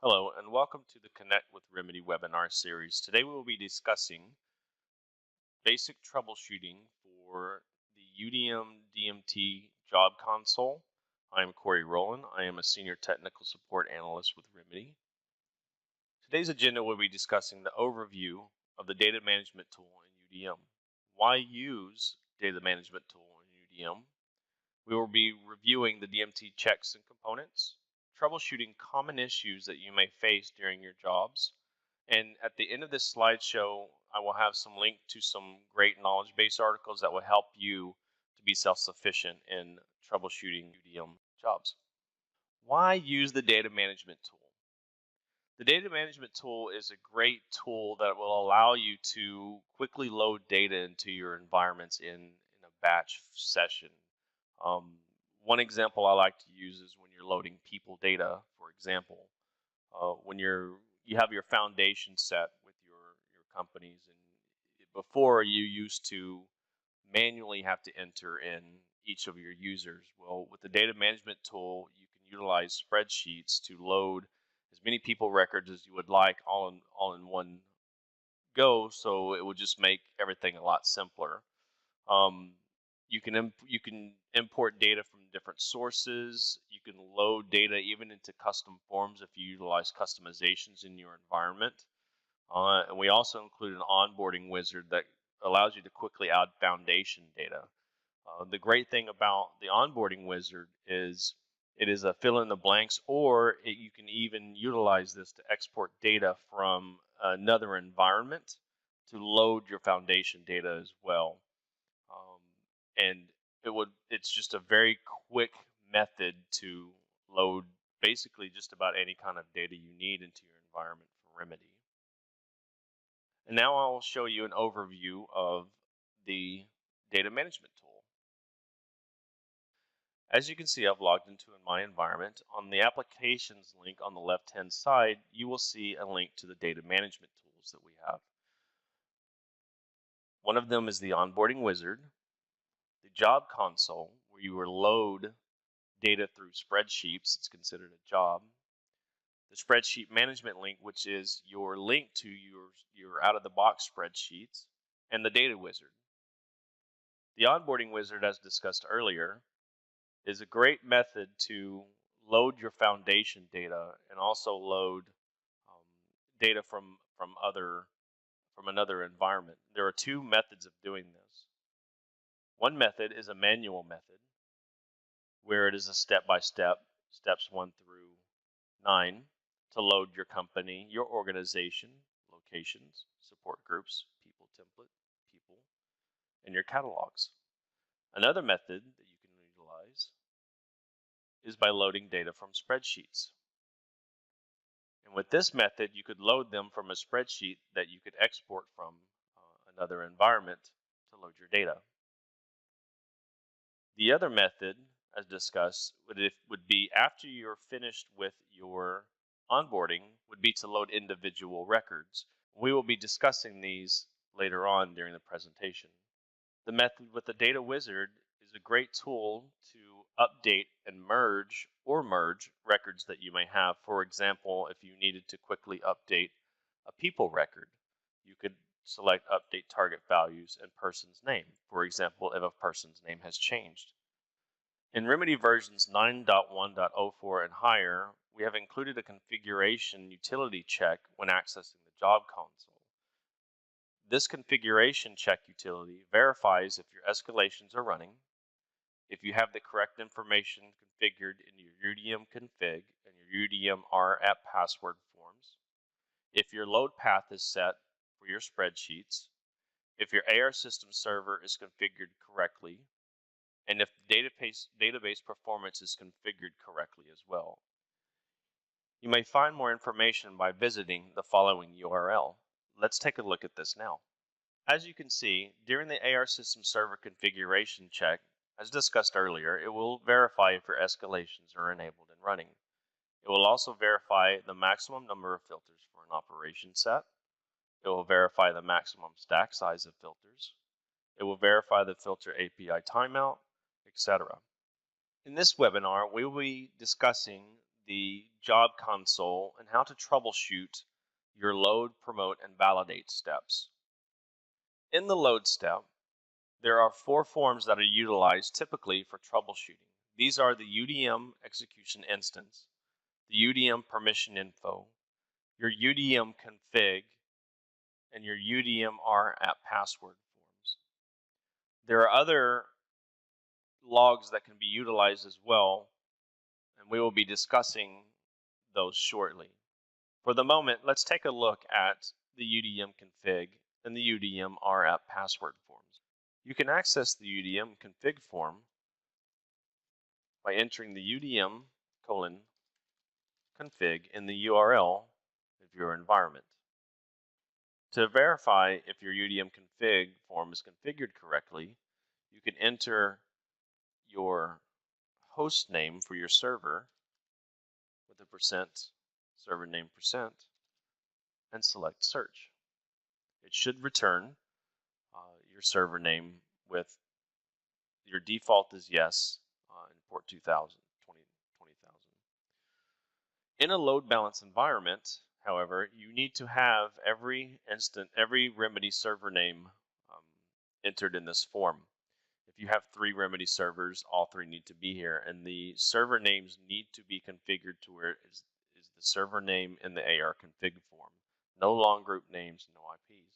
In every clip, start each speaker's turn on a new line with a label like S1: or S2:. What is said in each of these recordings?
S1: Hello, and welcome to the Connect with Remedy webinar series. Today we will be discussing basic troubleshooting for the UDM DMT Job Console. I am Corey Rolen. I am a Senior Technical Support Analyst with Remedy. Today's agenda will be discussing the overview of the data management tool in UDM. Why use data management tool in UDM? We will be reviewing the DMT checks and components, troubleshooting common issues that you may face during your jobs, and at the end of this slideshow, I will have some link to some great knowledge base articles that will help you to be self-sufficient in troubleshooting UDM jobs. Why use the data management tool? The data management tool is a great tool that will allow you to quickly load data into your environments in a batch session. One example I like to use is when you're loading people data, for example. When you have your foundation set with your companies, and before you used to manually have to enter in each of your users. Well, with the data management tool, you can utilize spreadsheets to load as many people records as you would like all in one go, so it would just make everything a lot simpler. You can import data from different sources. You can load data even into custom forms if you utilize customizations in your environment. And we also include an onboarding wizard that allows you to quickly add foundation data. The great thing about the onboarding wizard is it is a fill in the blanks, or you can even utilize this to export data from another environment to load your foundation data as well. And it's just a very quick method to load basically just about any kind of data you need into your environment for Remedy. And now I'll show you an overview of the data management tool. As you can see, I've logged into my environment. On the applications link on the left-hand side, you will see a link to the data management tools that we have. One of them is the onboarding wizard, the job console, where you will load data through spreadsheets. It's considered a job. The spreadsheet management link, which is your link to your out-of-the-box spreadsheets, and the data wizard. The onboarding wizard, as discussed earlier, is a great method to load your foundation data and also load data from another environment. There are two methods of doing this. One method is a manual method, where it is a step-by-step, steps 1 through 9, to load your company, your organization, locations, support groups, people template, people, and your catalogs. Another method that you can utilize is by loading data from spreadsheets. And with this method, you could load them from a spreadsheet that you could export from another environment to load your data. The other method, as discussed, would be after you're finished with your onboarding, would be to load individual records. We will be discussing these later on during the presentation. The method with the data wizard is a great tool to update and merge records that you may have. For example, if you needed to quickly update a people record, you could select update target values and person's name. For example, if a person's name has changed. In Remedy versions 9.1.04 and higher, we have included a configuration utility check when accessing the job console. This configuration check utility verifies if your escalations are running, if you have the correct information configured in your UDM config and your UDM RApp password forms, if your load path is set for your spreadsheets, if your AR system server is configured correctly, and if the database performance is configured correctly as well. You may find more information by visiting the following URL. Let's take a look at this now. As you can see, during the AR system server configuration check, as discussed earlier, it will verify if your escalations are enabled and running. It will also verify the maximum number of filters for an operation set. It will verify the maximum stack size of filters. It will verify the filter API timeout, etc. In this webinar, we will be discussing the job console and how to troubleshoot your load, promote, and validate steps. In the load step, there are 4 forms that are utilized typically for troubleshooting. These are the UDM execution instance, the UDM permission info, your UDM config, and your UDM app password forms. There are other logs that can be utilized as well, and we will be discussing those shortly. For the moment, let's take a look at the UDM config and the UDM app password forms. You can access the UDM config form by entering the UDM config in the URL of your environment. To verify if your UDM config form is configured correctly, you can enter your host name for your server with a server name % and select search. It should return your server name with your default is yes in port 2000. In a load balance environment, however, you need to have every remedy server name entered in this form. If you have 3 remedy servers, all 3 need to be here, and the server names need to be configured to where it is the server name in the AR config form. No long group names, no IPs.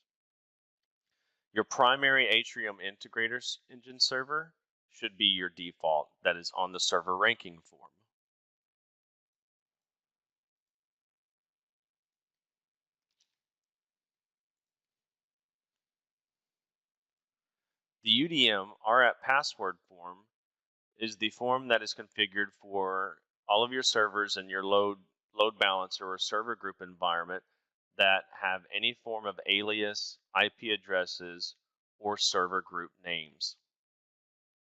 S1: Your primary Atrium Integrators engine server should be your default, that is on the server ranking form. The UDM app password form is the form that is configured for all of your servers in your load balancer or server group environment that have any form of alias, IP addresses, or server group names.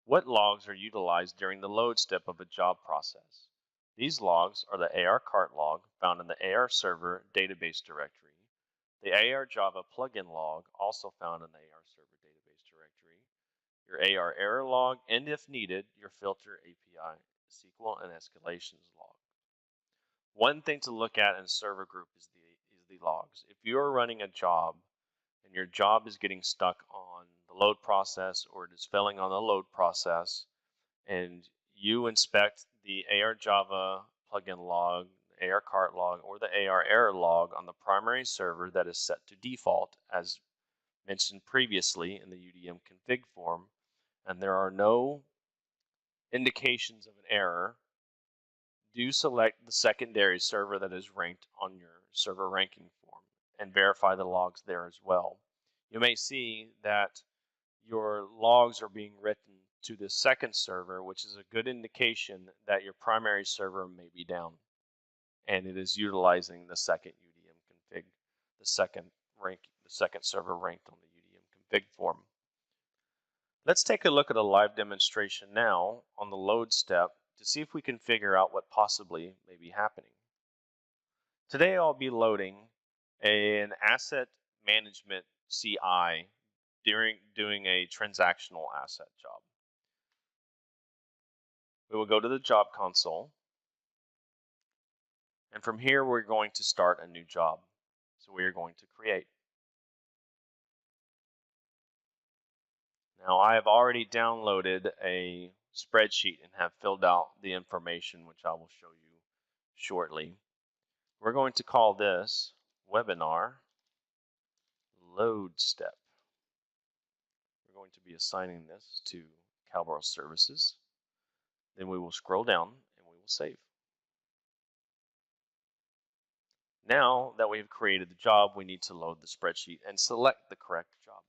S1: What logs are utilized during the load step of a job process? These logs are the AR cart log found in the AR server database directory, the AR Java plugin log also found in the AR server database directory, your AR error log, and if needed, your filter API, SQL, and escalations log. One thing to look at in server group is the logs. If you are running a job and your job is getting stuck on the load process or it is failing on the load process, and you inspect the AR Java plugin log, the AR cart log, or the AR error log on the primary server that is set to default, as mentioned previously in the UDM config form, and there are no indications of an error, do select the secondary server that is ranked on your server ranking form and verify the logs there as well. You may see that your logs are being written to the second server, which is a good indication that your primary server may be down and it is utilizing the second UDM config, the second server ranked on the UDM config form. Let's take a look at a live demonstration now on the load step to see if we can figure out what possibly may be happening. Today I'll be loading an asset management CI during doing a transactional asset job. We will go to the job console, and from here we're going to start a new job. So we are going to create. Now I have already downloaded a spreadsheet and have filled out the information, which I will show you shortly. We're going to call this webinar load step. We're going to be assigning this to Cowbell Services. Then we will scroll down and we will save. Now that we've created the job, we need to load the spreadsheet and select the correct job.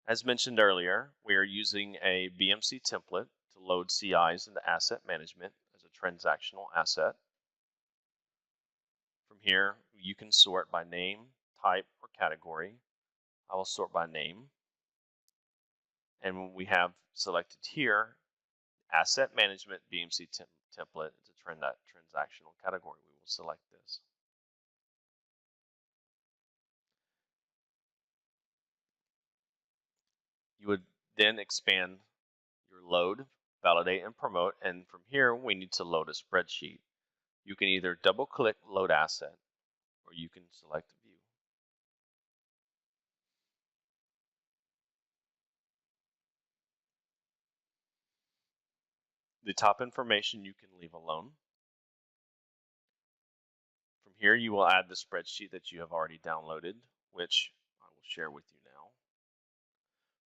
S1: As mentioned earlier, we are using a BMC template to load CIs into asset management as a transactional asset. From here, you can sort by name, type, or category. I will sort by name. And we have selected here asset management BMC template. It's a transactional category. We will select this. You would then expand your load, validate, and promote, and from here we need to load a spreadsheet. You can either double-click Load Asset, or you can select View. The top information you can leave alone. From here, you will add the spreadsheet that you have already downloaded, which I will share with you now.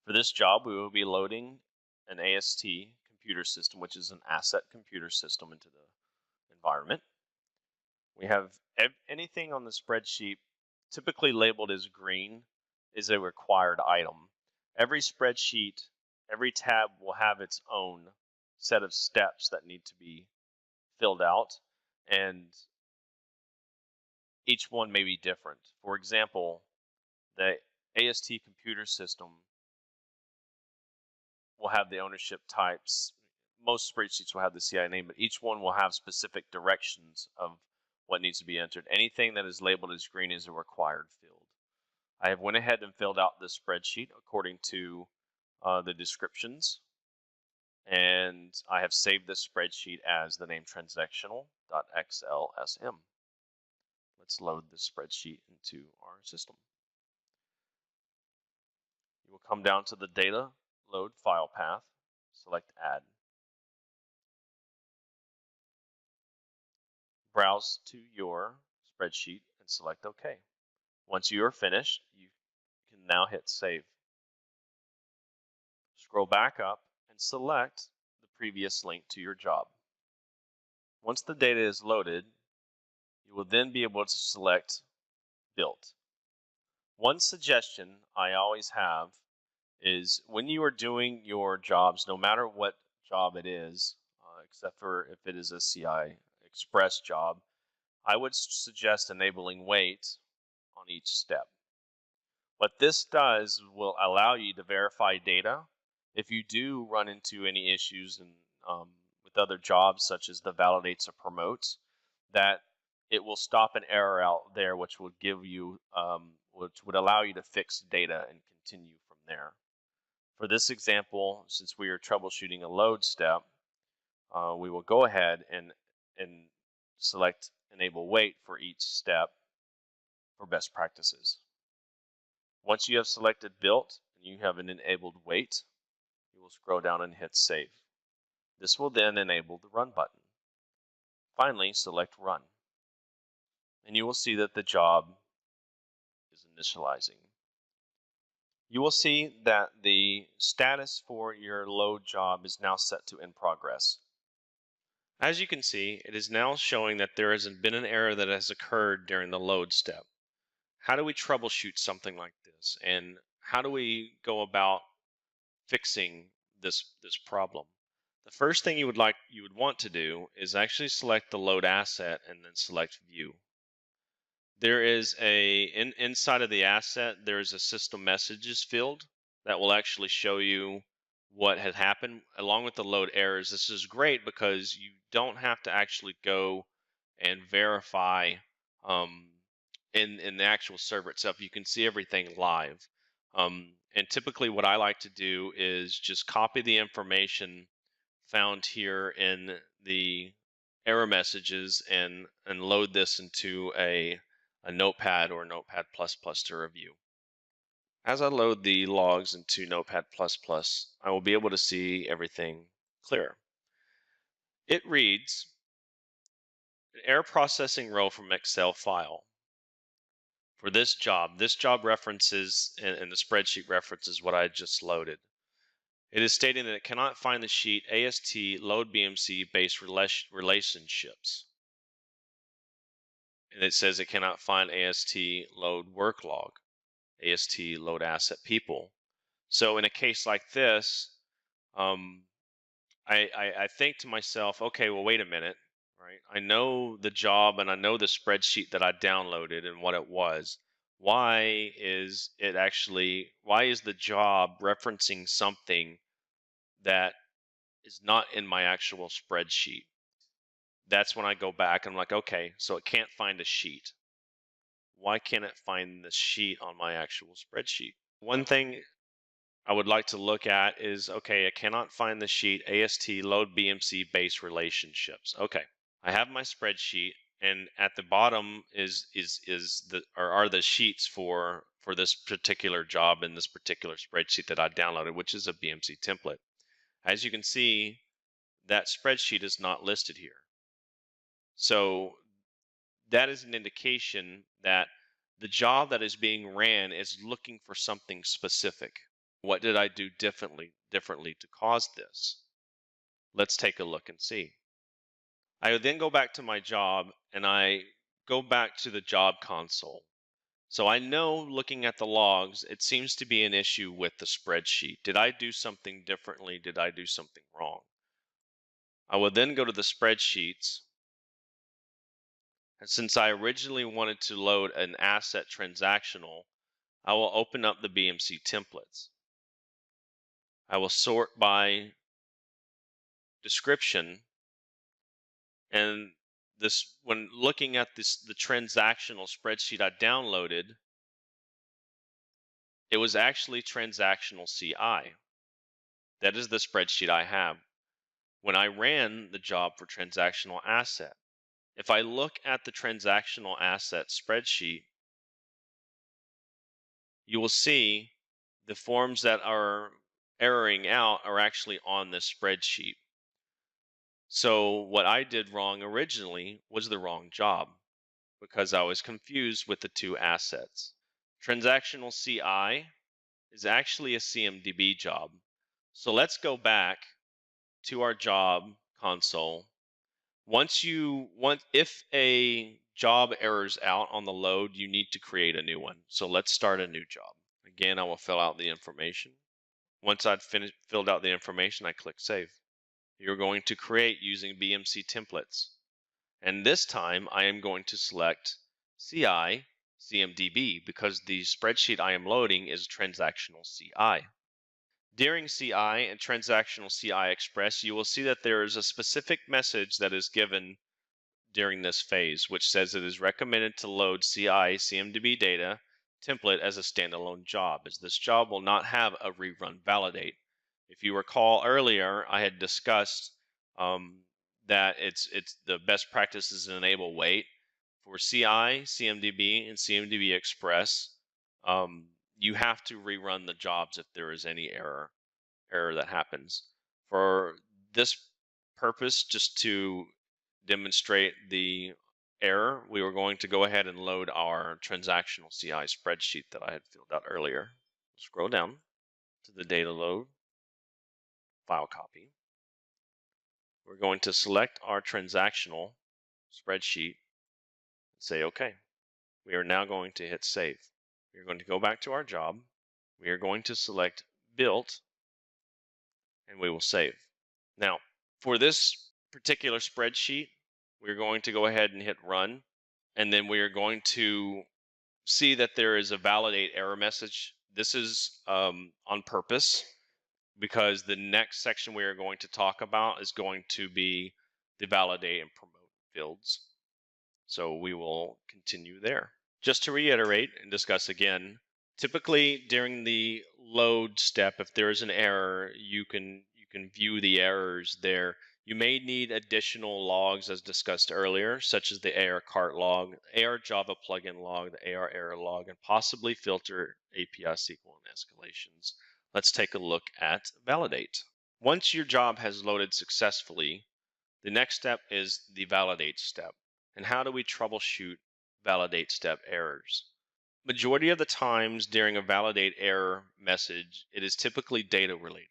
S1: For this job, we will be loading an AST computer system, which is an asset computer system, into the environment. We have anything on the spreadsheet typically labeled as green is a required item. Every spreadsheet, every tab will have its own set of steps that need to be filled out, and each one may be different. For example, the AST computer system will have the ownership types. Most spreadsheets will have the CI name, but each one will have specific directions of what needs to be entered. Anything that is labeled as green is a required field. I have went ahead and filled out this spreadsheet according to the descriptions, and I have saved this spreadsheet as the name transactional.xlsm. Let's load this spreadsheet into our system. You will come down to the data load file path, select Add. Browse to your spreadsheet and select OK. Once you are finished, you can now hit Save. Scroll back up and select the previous link to your job. Once the data is loaded, you will then be able to select Built. One suggestion I always have is when you are doing your jobs, no matter what job it is, except for if it is a CI Express job, I would suggest enabling wait on each step. What this does will allow you to verify data. If you do run into any issues with other jobs, such as the validates or promotes, that it will stop an error out there, which will give you, which would allow you to fix data and continue from there. For this example, since we are troubleshooting a load step, we will go ahead and select enable wait for each step for best practices. Once you have selected built and you have an enabled wait, you will scroll down and hit save. This will then enable the run button. Finally, select run, and you will see that the job is initializing. You will see that the status for your load job is now set to in progress. As you can see, it is now showing that there has been an error that has occurred during the load step. How do we troubleshoot something like this, and how do we go about fixing this problem? The first thing you would want to do is actually select the load asset and then select view. There is inside of the asset, there's a system messages field that will actually show you what had happened along with the load errors. This is great because you don't have to actually go and verify in the actual server itself. You can see everything live. And typically what I like to do is just copy the information found here in the error messages and load this into a Notepad or Notepad++ to review. As I load the logs into Notepad++, I will be able to see everything clear. It reads an error processing row from Excel file. For this job references, and the spreadsheet references what I just loaded. It is stating that it cannot find the sheet AST load BMC base relationships. And it says it cannot find AST load work log, AST load asset people. So in a case like this, I think to myself, okay, well, wait a minute, right? I know the job and I know the spreadsheet that I downloaded and what it was. Why is the job referencing something that is not in my actual spreadsheet? That's when I go back and I'm like, okay, so it can't find a sheet. Why can't it find the sheet on my actual spreadsheet? One thing I would like to look at is, okay, it cannot find the sheet AST load BMC base relationships. Okay, I have my spreadsheet, and at the bottom are the sheets for this particular job in this particular spreadsheet that I downloaded, which is a BMC template. As you can see, that spreadsheet is not listed here. So that is an indication that the job that is being ran is looking for something specific. What did I do differently to cause this? Let's take a look and see. I then go back to my job and I go back to the job console. So I know, looking at the logs, it seems to be an issue with the spreadsheet. Did I do something differently? Did I do something wrong? I will then go to the spreadsheets. And since I originally wanted to load an asset transactional, I will open up the BMC templates. I will sort by description, and this, when looking at the transactional spreadsheet I downloaded, it was actually transactional CI. That is the spreadsheet I have when I ran the job for transactional asset. If I look at the transactional asset spreadsheet, you will see the forms that are erroring out are actually on this spreadsheet. So what I did wrong originally was the wrong job because I was confused with the two assets. Transactional CI is actually a CMDB job. So let's go back to our job console. If a job errors out on the load, you need to create a new one. So let's start a new job. Again, I will fill out the information. Once I've filled out the information, I click Save. You're going to create using BMC templates. And this time, I am going to select CI CMDB because the spreadsheet I am loading is transactional CI. During CI and transactional CI Express, you will see that there is a specific message that is given during this phase, which says it is recommended to load CI CMDB data template as a standalone job, as this job will not have a rerun validate. If you recall earlier, I had discussed that it's the best practices enable wait for CI, CMDB, and CMDB Express. You have to rerun the jobs if there is any error that happens. For this purpose, just to demonstrate the error, we were going to go ahead and load our transactional CI spreadsheet that I had filled out earlier. Scroll down to the data load, file copy. We're going to select our transactional spreadsheet and say OK. We are now going to hit save. We are going to go back to our job. We are going to select built, and we will save. Now, for this particular spreadsheet, we're going to go ahead and hit run, and then we are going to see that there is a validate error message. This is on purpose because the next section we are going to talk about is going to be the validate and promote fields. So we will continue there. Just to reiterate and discuss again, typically during the load step, if there is an error, you can view the errors there. You may need additional logs as discussed earlier, such as the AR cart log, AR Java plugin log, the AR error log, and possibly filter API SQL and escalations. Let's take a look at validate. Once your job has loaded successfully, the next step is the validate step. And how do we troubleshoot validate step errors? Majority of the times during a validate error message, it is typically data related.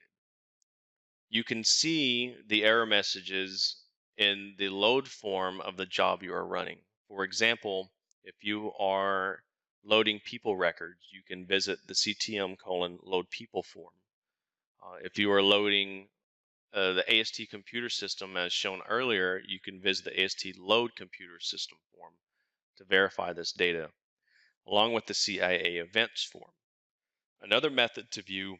S1: You can see the error messages in the load form of the job you are running. For example, if you are loading people records, you can visit the CTM:load people form. If you are loading the AST computer system as shown earlier, you can visit the AST load computer system form to verify this data, along with the CIA events form. Another method to view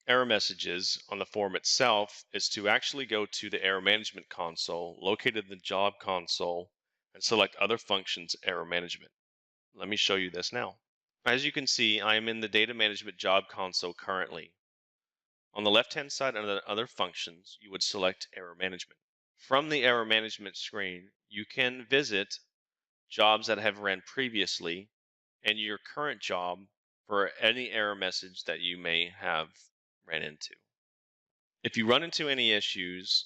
S1: error messages on the form itself is to actually go to the error management console located in the job console and select other functions error management. Let me show you this now. As you can see, I am in the data management job console currently. On the left hand side under other functions, you would select error management. From the error management screen, you can visit jobs that have ran previously and your current job for any error message that you may have ran into. If you run into any issues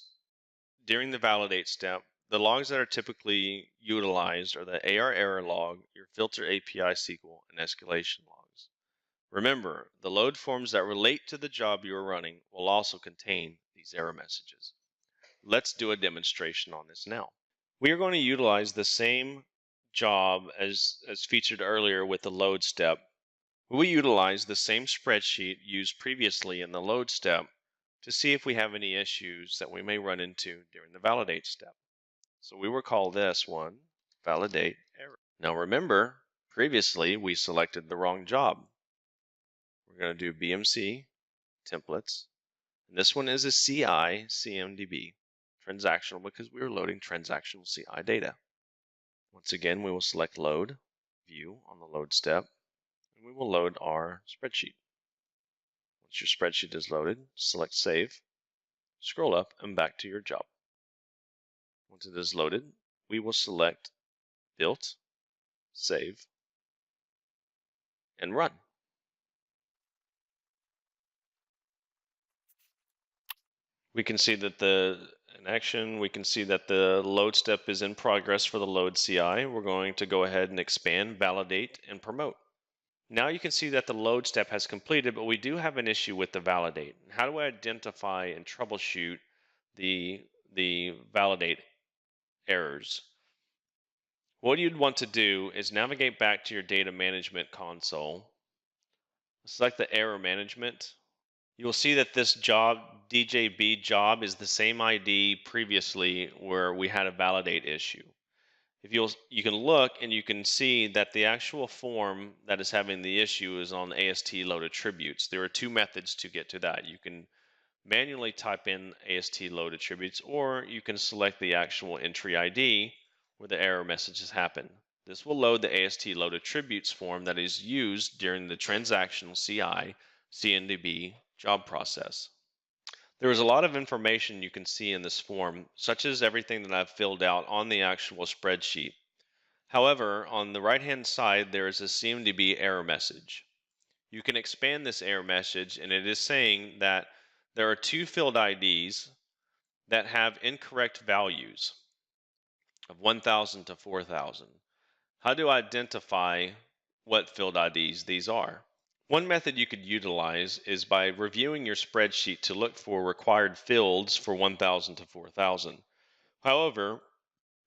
S1: during the validate step, the logs that are typically utilized are the AR error log, your filter API SQL, and escalation logs. Remember, the load forms that relate to the job you are running will also contain these error messages. Let's do a demonstration on this now. We are going to utilize the same job as featured earlier with the load step. We utilize the same spreadsheet used previously in the load step to see if we have any issues that we may run into during the validate step. So we will call this one validate error. Now remember, previously we selected the wrong job. We're going to do BMC templates. And this one is a CI CMDB transactional because we were loading transactional CI data. Once again, we will select load view on the load step, and we will load our spreadsheet. Once your spreadsheet is loaded, select save, scroll up and back to your job. Once it is loaded, we will select built, save, and run. We can see that we can see that the load step is in progress for the load CI. We're going to go ahead and expand, validate, and promote. Now you can see that the load step has completed, but we do have an issue with the validate. How do I identify and troubleshoot the validate errors? What you'd want to do is navigate back to your data management console, select the error management. You will see that this job, DJB job, is the same ID previously where we had a validate issue. If you can look and you can see that the actual form that is having the issue is on AST load attributes. There are two methods to get to that. You can manually type in AST load attributes, or you can select the actual entry ID where the error messages happen. This will load the AST load attributes form that is used during the transactional CI CMDB job process. There is a lot of information you can see in this form, such as everything that I've filled out on the actual spreadsheet. However, on the right-hand side, there is a CMDB error message. You can expand this error message, and it is saying that there are two field IDs that have incorrect values of 1,000 to 4,000. How do I identify what field IDs these are? One method you could utilize is by reviewing your spreadsheet to look for required fields for 1,000 to 4,000. However,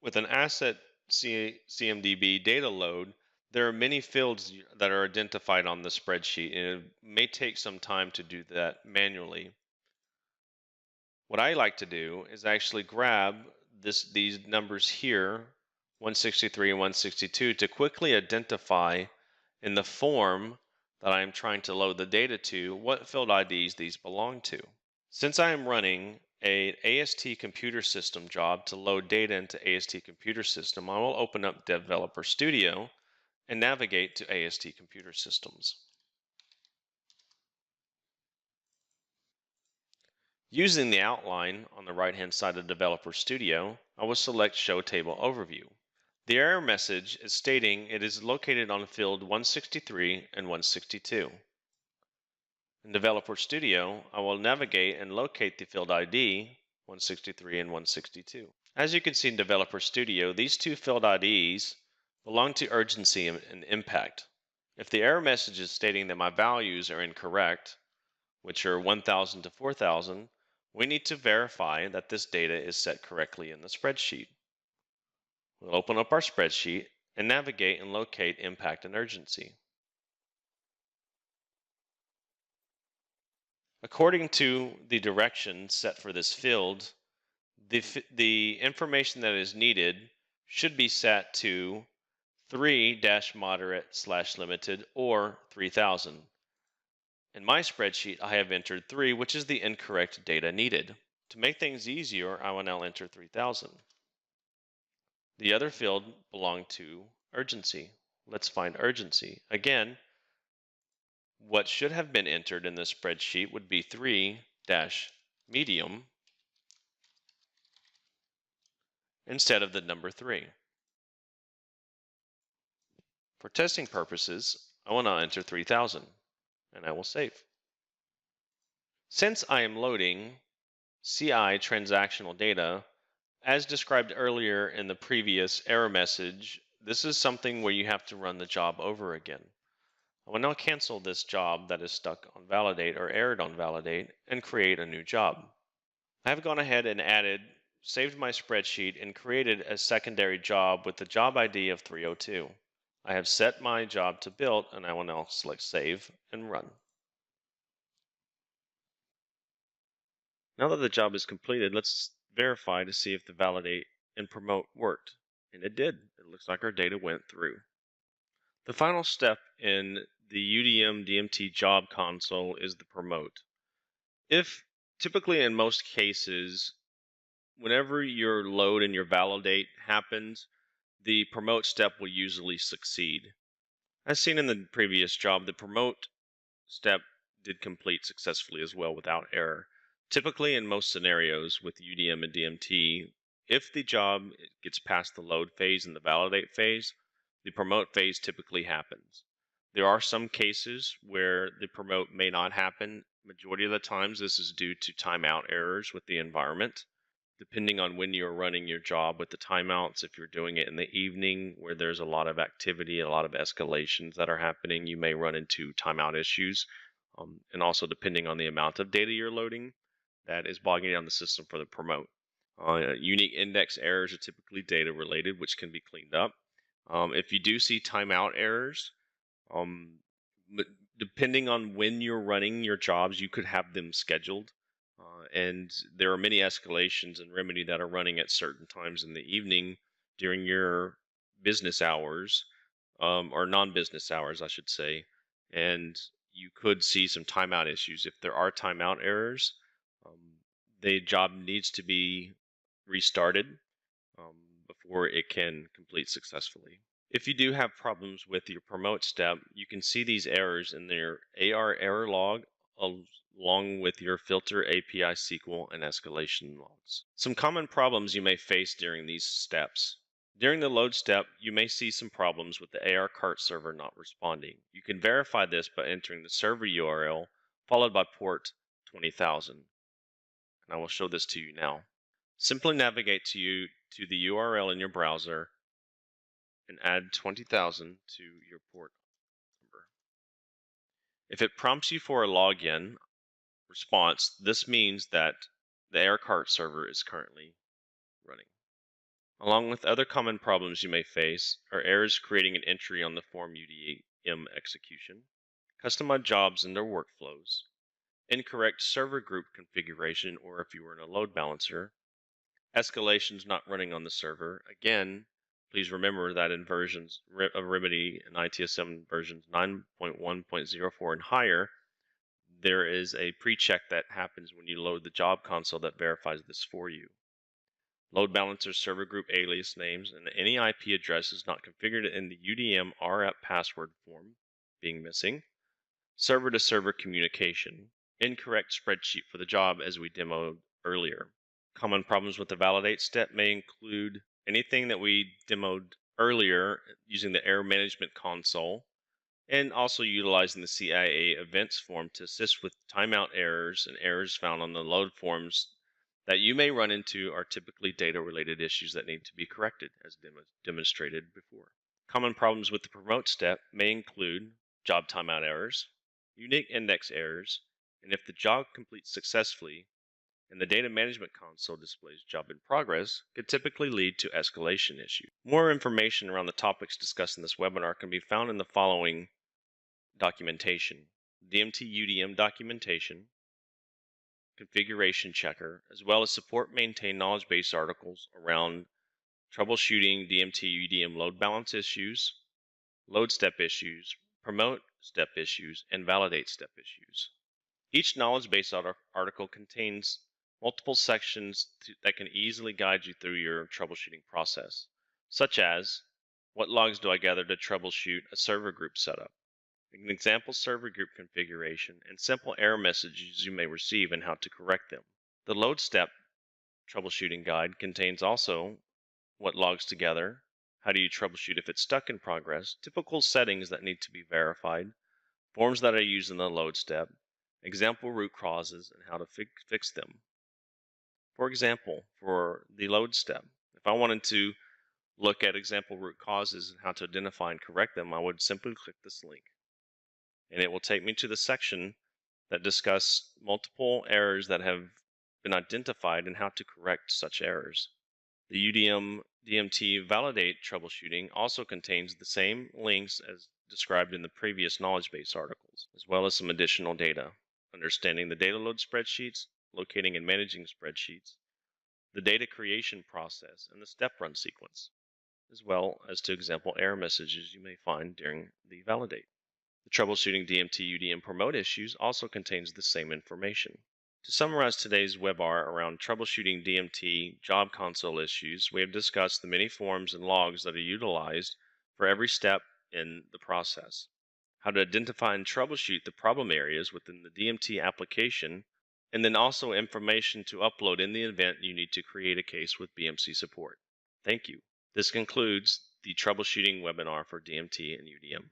S1: with an asset CMDB data load, there are many fields that are identified on the spreadsheet, and it may take some time to do that manually. What I like to do is actually grab these numbers here, 163 and 162, to quickly identify in the form that I am trying to load the data to what field IDs these belong to. Since I am running a AST computer system job to load data into AST computer system, I will open up Developer Studio and navigate to AST computer systems. Using the outline on the right-hand side of Developer Studio, I will select Show Table Overview. The error message is stating it is located on field 163 and 162. In Developer Studio, I will navigate and locate the field ID 163 and 162. As you can see in Developer Studio, these two field IDs belong to urgency and impact. If the error message is stating that my values are incorrect, which are 1,000 to 4,000, we need to verify that this data is set correctly in the spreadsheet. We'll open up our spreadsheet and navigate and locate impact and urgency. According to the directions set for this field, the information that is needed should be set to 3-moderate/limited or 3,000. In my spreadsheet, I have entered 3, which is the incorrect data needed. To make things easier, I will now enter 3,000. The other field belonged to urgency. Let's find urgency. Again, what should have been entered in the spreadsheet would be 3-medium instead of the number 3. For testing purposes, I will now enter 3000, and I will save. Since I am loading CI transactional data, as described earlier in the previous error message, this is something where you have to run the job over again. I will now cancel this job that is stuck on validate or errored on validate and create a new job. I have gone ahead and saved my spreadsheet and created a secondary job with the job ID of 302. I have set my job to build, and I will now select save and run. Now that the job is completed, let's verify to see if the validate and promote worked. And it did. It looks like our data went through. The final step in the UDM DMT job console is the promote. Typically in most cases, whenever your load and your validate happens, the promote step will usually succeed. As seen in the previous job, the promote step did complete successfully as well without error. Typically in most scenarios with UDM and DMT, if the job gets past the load phase and the validate phase, the promote phase typically happens. There are some cases where the promote may not happen. Majority of the times this is due to timeout errors with the environment. Depending on when you're running your job with the timeouts, if you're doing it in the evening where there's a lot of activity, a lot of escalations that are happening, you may run into timeout issues. And also depending on the amount of data you're loading, that is bogging down the system for the promote. Unique index errors are typically data related, which can be cleaned up. If you do see timeout errors, depending on when you're running your jobs, you could have them scheduled. And there are many escalations in Remedy that are running at certain times in the evening during your business hours, or non-business hours, I should say. And you could see some timeout issues. If there are timeout errors, the job needs to be restarted before it can complete successfully. If you do have problems with your promote step, you can see these errors in their AR error log along with your filter API SQL and escalation logs. Some common problems you may face during these steps. During the load step, you may see some problems with the AR cart server not responding. You can verify this by entering the server URL followed by port 20,000. And I will show this to you now. Simply navigate to the URL in your browser and add 20,000 to your port number. If it prompts you for a login response, this means that the AR cart server is currently running. Along with other common problems you may face are errors creating an entry on the form UDM execution, customized jobs and their workflows, incorrect server group configuration, or if you were in a load balancer, escalations not running on the server. Again, please remember that in versions of Remedy and ITSM versions 9.1.04 and higher, there is a pre-check that happens when you load the job console that verifies this for you. Load balancer server group alias names and any IP addresses not configured in the UDM RAP password form being missing. Server to server communication. Incorrect spreadsheet for the job as we demoed earlier. Common problems with the validate step may include anything that we demoed earlier using the error management console, and also utilizing the CIA events form to assist with timeout errors and errors found on the load forms that you may run into are typically data-related issues that need to be corrected, as demonstrated before. Common problems with the promote step may include job timeout errors, unique index errors, and if the job completes successfully and the data management console displays job in progress, could typically lead to escalation issues. More information around the topics discussed in this webinar can be found in the following documentation: DMT UDM Documentation, Configuration Checker, as well as support maintain knowledge base articles around troubleshooting DMT UDM load balance issues, load step issues, promote step issues, and validate step issues. Each knowledge base article contains multiple sections that can easily guide you through your troubleshooting process, such as what logs do I gather to troubleshoot a server group setup, an example server group configuration, and simple error messages you may receive and how to correct them. The load step troubleshooting guide contains also what logs together, how do you troubleshoot if it's stuck in progress, typical settings that need to be verified, forms that are used in the load step, example root causes, and how to fix them. For example, for the load step, if I wanted to look at example root causes and how to identify and correct them, I would simply click this link. And it will take me to the section that discuss multiple errors that have been identified and how to correct such errors. The UDM DMT Validate troubleshooting also contains the same links as described in the previous knowledge base articles, as well as some additional data, understanding the data load spreadsheets, locating and managing spreadsheets, the data creation process, and the step run sequence, as well as to example error messages you may find during the validate. The Troubleshooting DMT UDM Promote issues also contains the same information. To summarize today's webinar around troubleshooting DMT job console issues, we have discussed the many forms and logs that are utilized for every step in the process, how to identify and troubleshoot the problem areas within the DMT application, and then also information to upload in the event you need to create a case with BMC support. Thank you. This concludes the troubleshooting webinar for DMT and UDM.